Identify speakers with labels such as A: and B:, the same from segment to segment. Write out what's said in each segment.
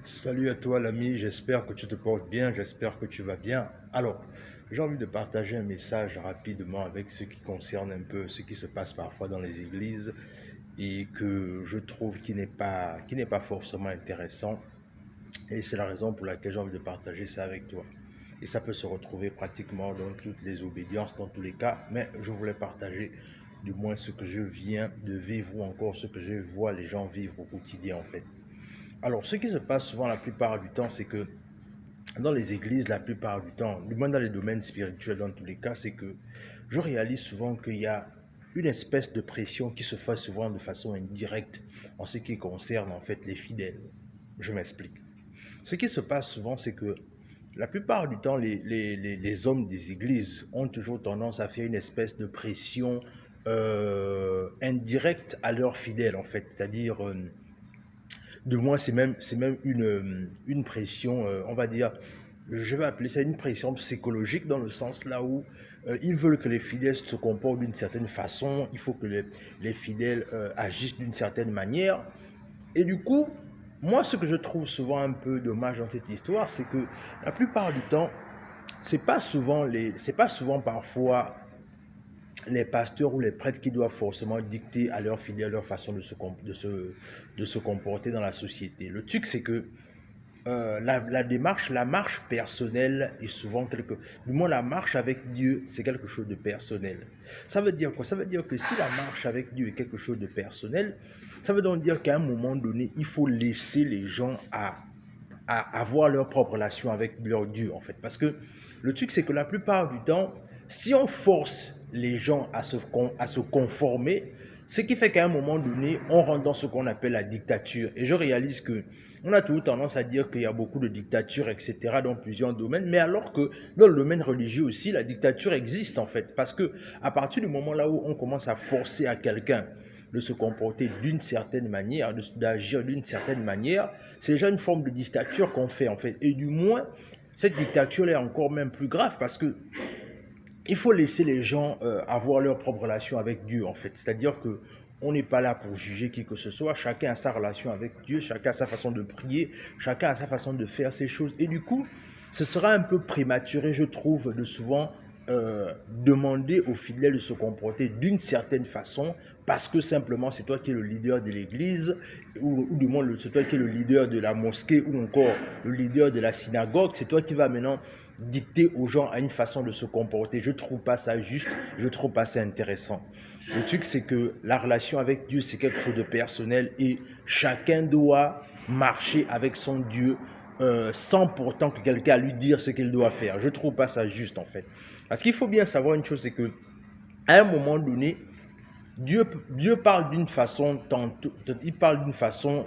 A: Salut à toi l'ami, j'espère que tu te portes bien, j'espère que tu vas bien. Alors, j'ai envie de partager un message rapidement avec ce qui concerne un peu ce qui se passe parfois dans les églises et que je trouve qui n'est pas forcément intéressant. Et c'est la raison pour laquelle j'ai envie de partager ça avec toi. Et ça peut se retrouver pratiquement dans toutes les obédiences, dans tous les cas, mais je voulais partager du moins ce que je viens de vivre ou encore ce que je vois les gens vivre au quotidien en fait. Alors, ce qui se passe souvent la plupart du temps, c'est que dans les églises, la plupart du temps, du moins dans les domaines spirituels dans tous les cas, c'est que je réalise souvent qu'il y a une espèce de pression qui se fait souvent de façon indirecte en ce qui concerne en fait les fidèles. Je m'explique. Ce qui se passe souvent, c'est que la plupart du temps, les hommes des églises ont toujours tendance à faire une espèce de pression indirecte à leurs fidèles, en fait. C'est-à-dire, de moins, c'est même une pression, on va dire, je vais appeler ça une pression psychologique dans le sens là où ils veulent que les fidèles se comportent d'une certaine façon, il faut que les fidèles agissent d'une certaine manière. Et du coup, moi, ce que je trouve souvent un peu dommage dans cette histoire, c'est que la plupart du temps, c'est pas souvent parfois les pasteurs ou les prêtres qui doivent forcément dicter à leurs fidèles leur façon de se comporter dans la société. Le truc, c'est que la démarche, la marche personnelle est souvent du moins la marche avec Dieu, c'est quelque chose de personnel. Ça veut dire quoi? Ça veut dire que si la marche avec Dieu est quelque chose de personnel, ça veut donc dire qu'à un moment donné, il faut laisser les gens à avoir leur propre relation avec leur Dieu, en fait. Parce que le truc, c'est que la plupart du temps, si on force les gens à se conformer, ce qui fait qu'à un moment donné, on rentre dans ce qu'on appelle la dictature. Et je réalise que on a toujours tendance à dire qu'il y a beaucoup de dictatures, etc., dans plusieurs domaines, mais alors que dans le domaine religieux aussi, la dictature existe en fait. Parce que à partir du moment là où on commence à forcer à quelqu'un de se comporter d'une certaine manière, d'agir d'une certaine manière, c'est déjà une forme de dictature qu'on fait en fait. Et du moins, cette dictature est encore même plus grave parce que il faut laisser les gens avoir leur propre relation avec Dieu, en fait. C'est-à-dire que on n'est pas là pour juger qui que ce soit. Chacun a sa relation avec Dieu, chacun a sa façon de prier, chacun a sa façon de faire ses choses. Et du coup, ce sera un peu prématuré, je trouve, de souvent demander aux fidèles de se comporter d'une certaine façon parce que simplement c'est toi qui es le leader de l'église ou du moins c'est toi qui es le leader de la mosquée ou encore le leader de la synagogue, c'est toi qui vas maintenant dicter aux gens à une façon de se comporter. Je trouve pas ça juste, je trouve pas ça intéressant. Le truc c'est que la relation avec Dieu c'est quelque chose de personnel et chacun doit marcher avec son Dieu sans pourtant que quelqu'un lui dire ce qu'il doit faire. Je trouve pas ça juste en fait. Parce qu'il faut bien savoir une chose, c'est que à un moment donné, Dieu parle d'une façon, il parle d'une façon,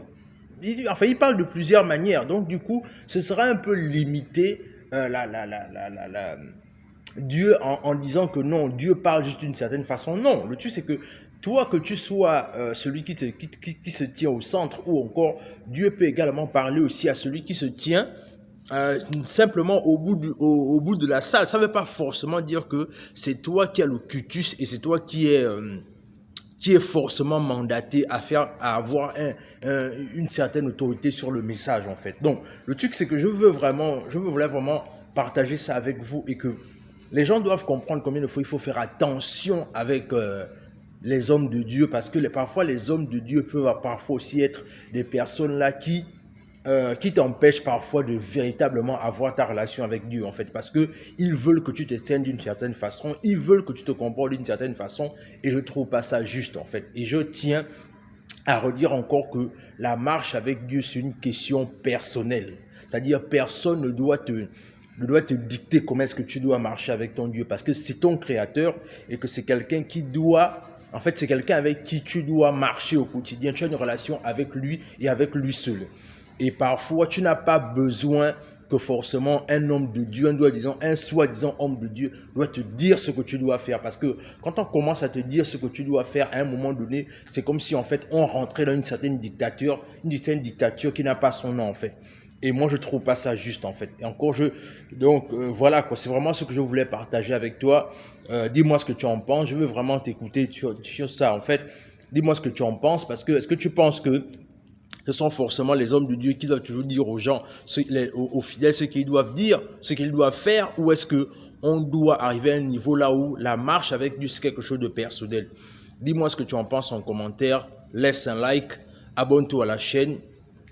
A: il parle de plusieurs manières. Donc du coup, ce sera un peu limité Dieu en disant que non, Dieu parle juste d'une certaine façon. Non, le truc c'est que toi, que tu sois celui qui se tient au centre ou encore Dieu peut également parler aussi à celui qui se tient simplement au bout de la salle. Ça ne veut pas forcément dire que c'est toi qui as le cutus et c'est toi qui est forcément mandaté à avoir une certaine autorité sur le message en fait. Donc le truc c'est que je voulais vraiment partager ça avec vous et que les gens doivent comprendre combien de fois il faut faire attention avec les hommes de Dieu parce que parfois les hommes de Dieu peuvent parfois aussi être des personnes là qui t'empêchent parfois de véritablement avoir ta relation avec Dieu en fait parce que ils veulent que tu te tiennes d'une certaine façon, ils veulent que tu te comportes d'une certaine façon et je trouve pas ça juste en fait. Et je tiens à redire encore que la marche avec Dieu c'est une question personnelle, c'est-à-dire personne ne doit te dicter comment est-ce que tu dois marcher avec ton Dieu parce que c'est ton créateur et que c'est quelqu'un qui doit en fait, c'est quelqu'un avec qui tu dois marcher au quotidien. Tu as une relation avec lui et avec lui seul. Et parfois, tu n'as pas besoin que forcément un homme de Dieu, un soi-disant homme de Dieu, doit te dire ce que tu dois faire. Parce que quand on commence à te dire ce que tu dois faire à un moment donné, c'est comme si en fait on rentrait dans une certaine dictature qui n'a pas son nom en fait. Et moi, je trouve pas ça juste, en fait. Et encore, donc, voilà, quoi. C'est vraiment ce que je voulais partager avec toi. Dis-moi ce que tu en penses. Je veux vraiment t'écouter sur ça, en fait. Dis-moi ce que tu en penses, parce que, est-ce que tu penses que Ce sont forcément les hommes de Dieu qui doivent toujours dire aux gens, aux fidèles, ce qu'ils doivent dire, ce qu'ils doivent faire, ou est-ce que on doit arriver à un niveau là où la marche avec Dieu, c'est quelque chose de personnel. Dis-moi ce que tu en penses en commentaire, laisse un like, abonne-toi à la chaîne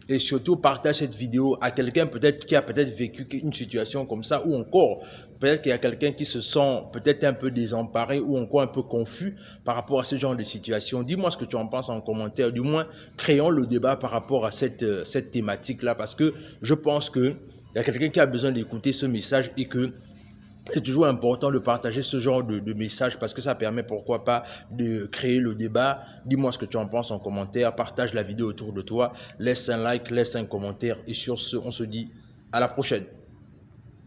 A: et surtout partage cette vidéo à quelqu'un peut-être qui a peut-être vécu une situation comme ça, ou encore peut-être qu'il y a quelqu'un qui se sent peut-être un peu désemparé ou encore un peu confus par rapport à ce genre de situation. Dis-moi ce que tu en penses en commentaire, du moins créons le débat par rapport à cette thématique-là, parce que je pense qu'il y a quelqu'un qui a besoin d'écouter ce message et que c'est toujours important de partager ce genre de messages parce que ça permet, pourquoi pas, de créer le débat. Dis-moi ce que tu en penses en commentaire, partage la vidéo autour de toi, laisse un like, laisse un commentaire et sur ce, on se dit à la prochaine.